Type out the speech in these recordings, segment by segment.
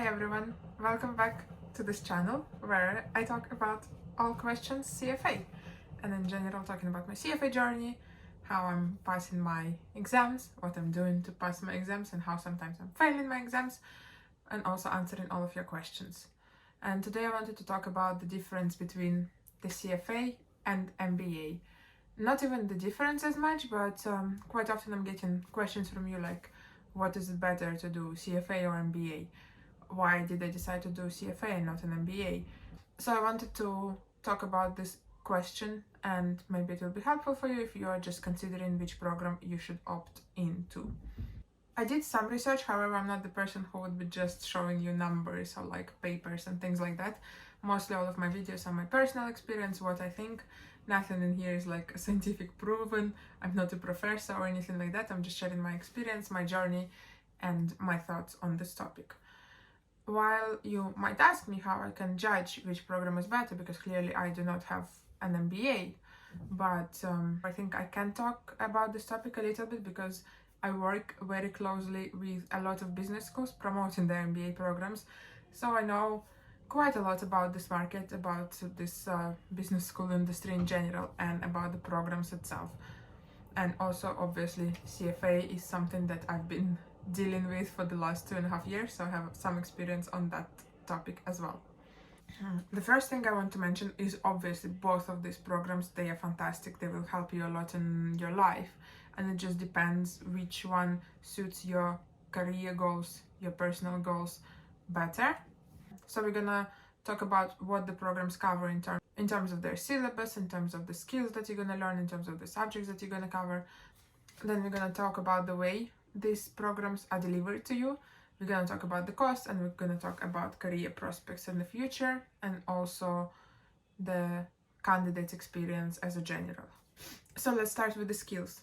Hi everyone, welcome back to this channel where I talk about all questions CFA and in general talking about my CFA journey, how I'm passing my exams, what I'm doing to pass my exams and how sometimes I'm failing my exams, and also answering all of your questions. And today I wanted to talk about the difference between the CFA and MBA. Not even the difference as much, but quite often I'm getting questions from you like, what is it better to do, CFA or MBA? Why did I decide to do CFA and not an MBA? So I wanted to talk about this question, and maybe it will be helpful for you if you are just considering which program you should opt into. I did some research, however, I'm not the person who would be just showing you numbers or like papers and things like that. Mostly all of my videos are my personal experience, what I think. Nothing in here is like scientific proven. I'm not a professor or anything like that. I'm just sharing my experience, my journey, and my thoughts on this topic. While you might ask me how I can judge which program is better, because clearly I do not have an MBA, but I think I can talk about this topic a little bit because I work very closely with a lot of business schools promoting their MBA programs, so I know quite a lot about this market, about this business school industry in general, and about the programs itself. And also, obviously, CFA is something that I've been dealing with for the last 2.5 years, so I have some experience on that topic as well. The first thing I want to mention is obviously both of these programs, they are fantastic, they will help you a lot in your life, and it just depends which one suits your career goals, your personal goals better. So we're gonna talk about what the programs cover in terms of their syllabus, in terms of the skills that you're gonna learn, in terms of the subjects that you're gonna cover. Then we're gonna talk about the way these programs are delivered to you. We're going to talk about the cost, and we're going to talk about career prospects in the future, and also the candidate experience as a general. So let's start with the skills.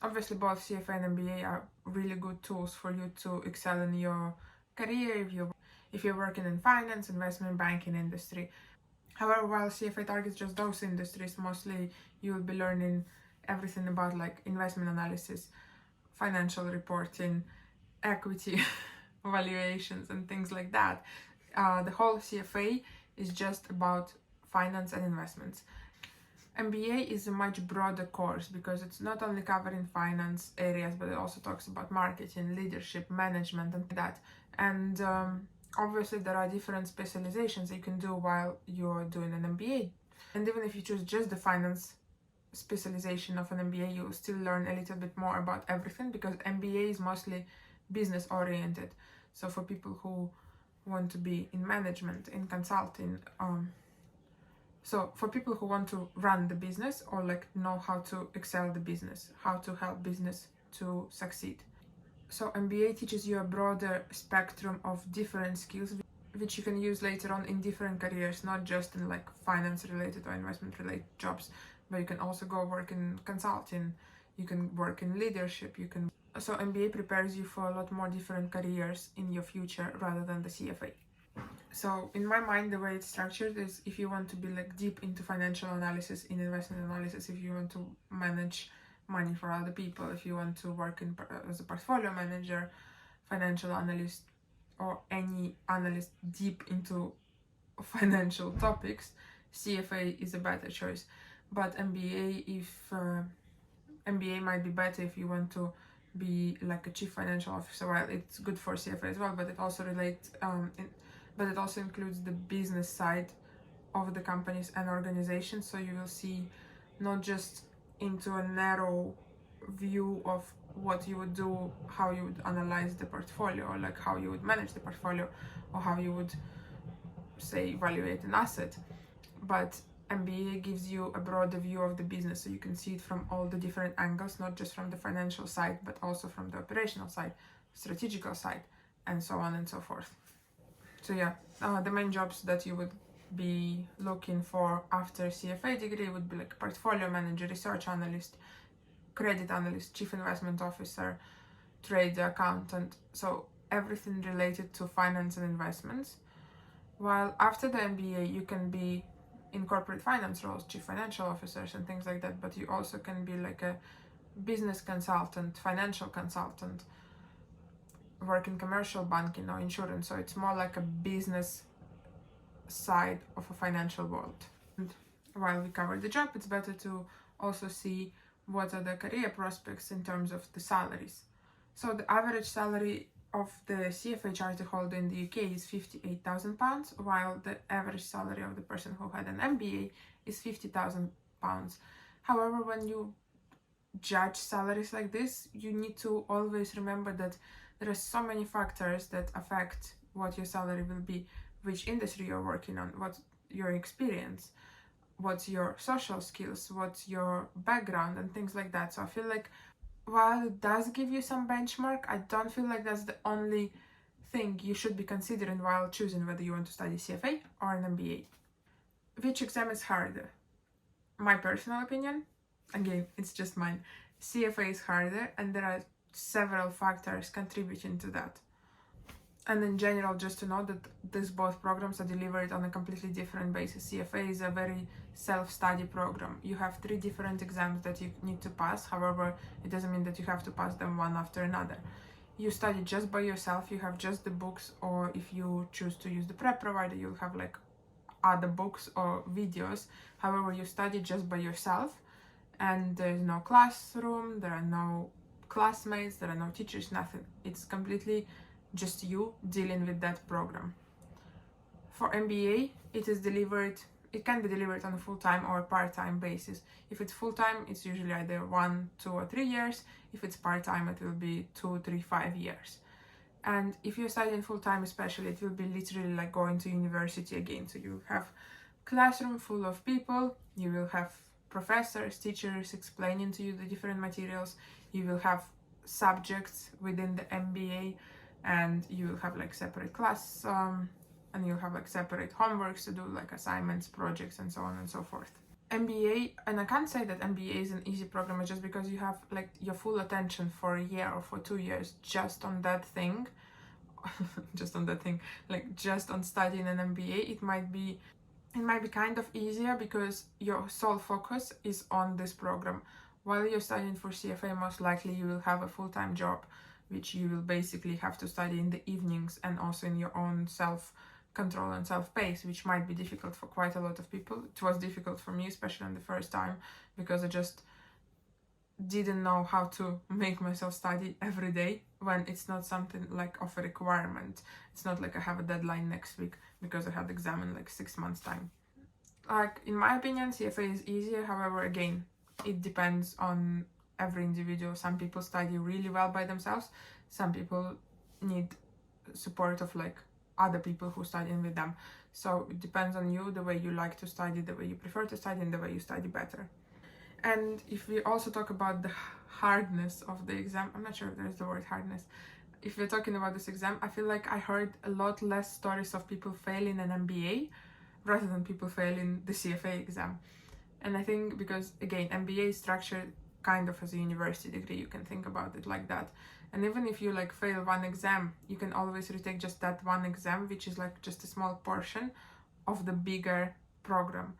Obviously, both CFA and MBA are really good tools for you to excel in your career if you're working in finance, investment banking industry. However, while CFA targets just those industries, mostly you will be learning everything about like investment analysis, financial reporting, equity valuations, and things like that. The whole CFA is just about finance and investments. MBA is a much broader course because it's not only covering finance areas, but it also talks about marketing, leadership, management, and that. And obviously there are different specializations you can do while you're doing an MBA. And even if you choose just the finance specialization of an MBA, you'll still learn a little bit more about everything, because MBA is mostly business oriented. So for people who want to be in management, in consulting, so for people who want to run the business or like know how to excel the business, how to help business to succeed. So MBA teaches you a broader spectrum of different skills which you can use later on in different careers, not just in like finance related or investment related jobs, but you can also go work in consulting, you can work in leadership, so MBA prepares you for a lot more different careers in your future rather than the CFA. So in my mind, the way it's structured is if you want to be like deep into financial analysis, in investment analysis, if you want to manage money for other people, if you want to work as a portfolio manager, financial analyst, or any analyst deep into financial topics, CFA is a better choice. But MBA might be better if you want to be like a chief financial officer. Well, it's good for CFA as well, but it also includes the business side of the companies and organizations. So you will see not just into a narrow view of what you would do, how you would analyze the portfolio, or like how you would manage the portfolio, or how you would say evaluate an asset, but MBA gives you a broader view of the business, so you can see it from all the different angles, not just from the financial side, but also from the operational side, strategical side, and so on and so forth. So yeah, the main jobs that you would be looking for after CFA degree would be like portfolio manager, research analyst, credit analyst, chief investment officer, trader, accountant, so everything related to finance and investments. While after the MBA, you can be in corporate finance roles, chief financial officers and things like that, but you also can be like a business consultant, financial consultant, work in commercial banking or insurance, so it's more like a business side of a financial world. And while we cover the job, it's better to also see what are the career prospects in terms of the salaries. So the average salary of the CFA charter holder in the UK is £58,000, while the average salary of the person who had an MBA is £50,000. However, when you judge salaries like this, you need to always remember that there are so many factors that affect what your salary will be, which industry you're working on, what's your experience, what's your social skills, what's your background, and things like that. So I feel like while it does give you some benchmark, I don't feel like that's the only thing you should be considering while choosing whether you want to study CFA or an MBA. Which exam is harder? My personal opinion, again, it's just mine, CFA is harder, and there are several factors contributing to that. And in general, just to know that these both programs are delivered on a completely different basis. CFA is a very self-study program. You have 3 different exams that you need to pass. However, it doesn't mean that you have to pass them one after another. You study just by yourself, you have just the books, or if you choose to use the prep provider, you'll have like other books or videos. However, you study just by yourself, and there's no classroom, there are no classmates, there are no teachers, nothing. It's completely just you dealing with that program. For MBA, it can be delivered on a full-time or part-time basis. If it's full-time, it's usually either 1, 2, or 3 years. If it's part-time, it will be 2, 3, 5 years. And if you're studying full-time especially, it will be literally like going to university again. So you have classroom full of people, you will have professors, teachers explaining to you the different materials, you will have subjects within the MBA, and you will have like separate class, and you'll have like separate homeworks to do, like assignments, projects, and so on and so forth. MBA, and I can't say that MBA is an easy program just because you have like your full attention for a year or for 2 years just on that thing, like just on studying an MBA. It might be kind of easier because your sole focus is on this program. While you're studying for CFA, most likely you will have a full-time job, which you will basically have to study in the evenings and also in your own self-control and self-pace, which might be difficult for quite a lot of people. It was difficult for me, especially on the first time, because I just didn't know how to make myself study every day when it's not something like of a requirement. It's not like I have a deadline next week because I had exam in like 6 months time. Like, in my opinion, CFA is easier. However, again, it depends on every individual. Some people study really well by themselves. Some people need support of like other people who study with them. So it depends on you, the way you like to study, the way you prefer to study, and the way you study better. And if we also talk about the hardness of the exam, I'm not sure if there's the word hardness. If we're talking about this exam, I feel like I heard a lot less stories of people failing an MBA rather than people failing the CFA exam. And I think because, again, MBA is structured kind of as a university degree, you can think about it like that. And even if you like fail one exam, you can always retake just that one exam, which is like just a small portion of the bigger program.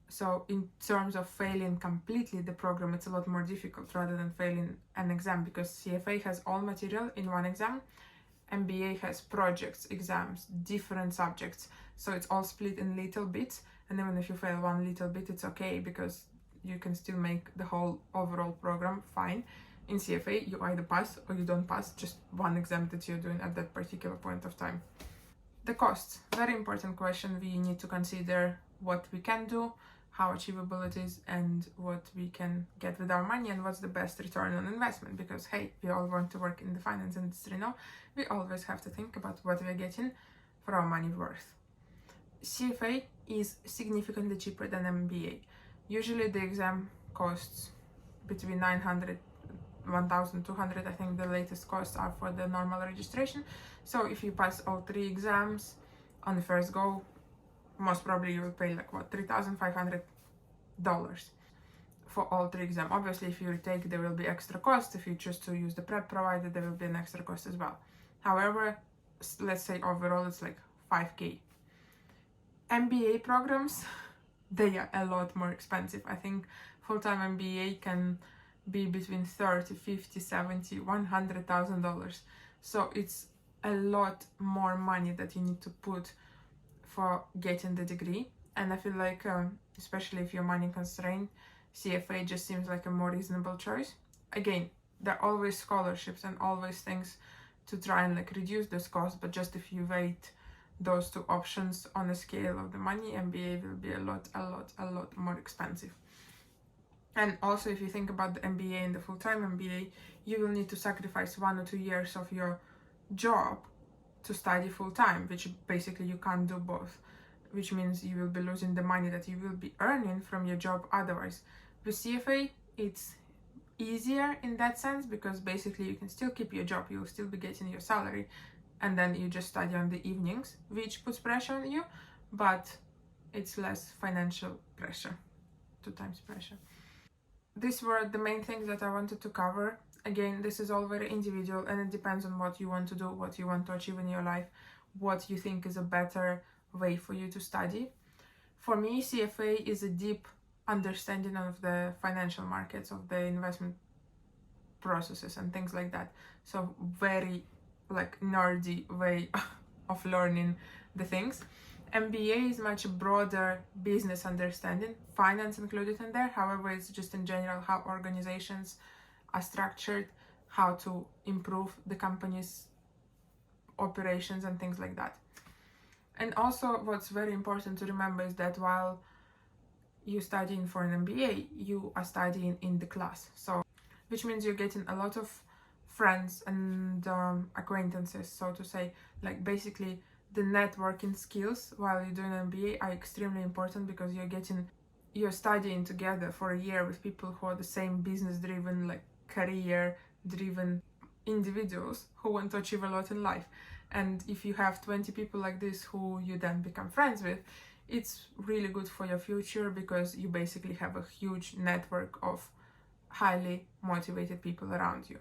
So in terms of failing completely the program, it's a lot more difficult rather than failing an exam, because CFA has all material in one exam, MBA has projects, exams, different subjects, so it's all split in little bits, and even if you fail one little bit, it's okay, because you can still make the whole overall program fine. In CFA, you either pass or you don't pass, just one exam that you're doing at that particular point of time. The costs, very important question. We need to consider what we can do, how achievable it is, and what we can get with our money, and what's the best return on investment, because hey, we all want to work in the finance industry now. We always have to think about what we're getting for our money worth. CFA is significantly cheaper than MBA. Usually the exam costs between 900, 1,200. I think the latest costs are for the normal registration. So if you pass all 3 exams on the first go, most probably you will pay like what, $3,500 for all 3 exams. Obviously, if you retake, there will be extra cost. If you choose to use the prep provider, there will be an extra cost as well. However, let's say overall it's like 5K. MBA programs, they are a lot more expensive. I think full-time MBA can be between $30,000, $50,000, $70,000, $100,000, So it's a lot more money that you need to put for getting the degree. And I feel like, especially if you're money constrained, CFA just seems like a more reasonable choice. Again, there are always scholarships and always things to try and like reduce this cost, but just if you weight those two options on a scale of the money, MBA will be a lot more expensive. And also, if you think about the MBA and the full-time MBA, you will need to sacrifice 1 or 2 years of your job to study full-time, which basically you can't do both, which means you will be losing the money that you will be earning from your job otherwise. With CFA, it's easier in that sense because basically you can still keep your job, you'll still be getting your salary, and then you just study on the evenings, which puts pressure on you, but it's less financial pressure, 2 times pressure. These were the main things that I wanted to cover. Again, this is all very individual and it depends on what you want to do, what you want to achieve in your life, what you think is a better way for you to study. For me, CFA is a deep understanding of the financial markets, of the investment processes and things like that. So very like nerdy way of learning the things. MBA is much broader business understanding, finance included in there. However, it's just in general how organizations are structured, how to improve the company's operations and things like that. And also what's very important to remember is that while you're studying for an MBA, you are studying in the class. So, which means you're getting a lot of friends and acquaintances, so to say. Like basically the networking skills while you're doing an MBA are extremely important because you're studying together for a year with people who are the same business driven, like career driven individuals who want to achieve a lot in life. And if you have 20 people like this who you then become friends with, it's really good for your future because you basically have a huge network of highly motivated people around you.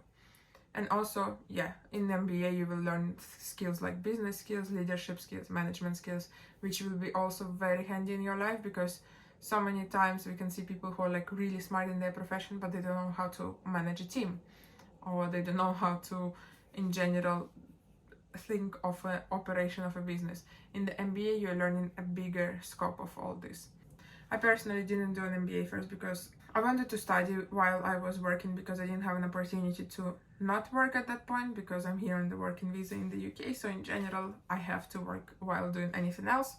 And also, yeah, in MBA you will learn skills like business skills, leadership skills, management skills, which will be also very handy in your life because so many times we can see people who are like really smart in their profession, but they don't know how to manage a team, or they don't know how to, in general, think of an operation of a business. In the MBA, you're learning a bigger scope of all this. I personally didn't do an MBA first because I wanted to study while I was working because I didn't have an opportunity to not work at that point because I'm here on the working visa in the UK. So in general, I have to work while doing anything else.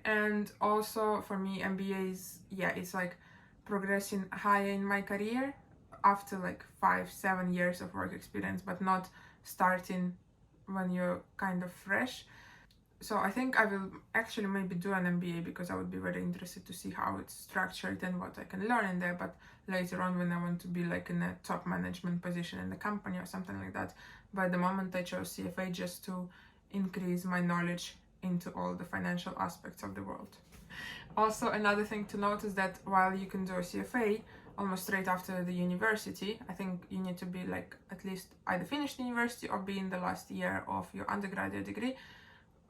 And also for me, MBAs, yeah, it's like progressing higher in my career after like 5-7 years of work experience, but not starting when you're kind of fresh. So I think I will actually maybe do an MBA because I would be very interested to see how it's structured and what I can learn in there. But later on, when I want to be like in a top management position in the company or something like that. But at the moment I chose CFA just to increase my knowledge into all the financial aspects of the world. Also, another thing to note is that while you can do a CFA almost straight after the university, I think you need to be like at least either finished university or be in the last year of your undergraduate degree.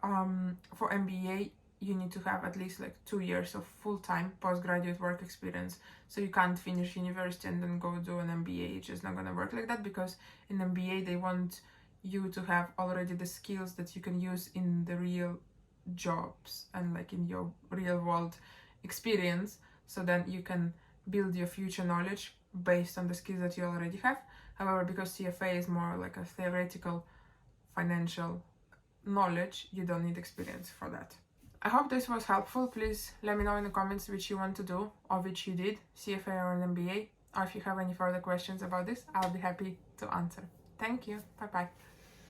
For MBA, you need to have at least like 2 years of full-time postgraduate work experience. So you can't finish university and then go do an MBA. It's just not gonna work like that because in MBA they want you to have already the skills that you can use in the real jobs and like in your real world experience. So then you can build your future knowledge based on the skills that you already have. However, because CFA is more like a theoretical financial knowledge, you don't need experience for that. I hope this was helpful. Please let me know in the comments which you want to do or which you did, CFA or an MBA, or if you have any further questions about this, I'll be happy to answer. Thank you. Bye bye.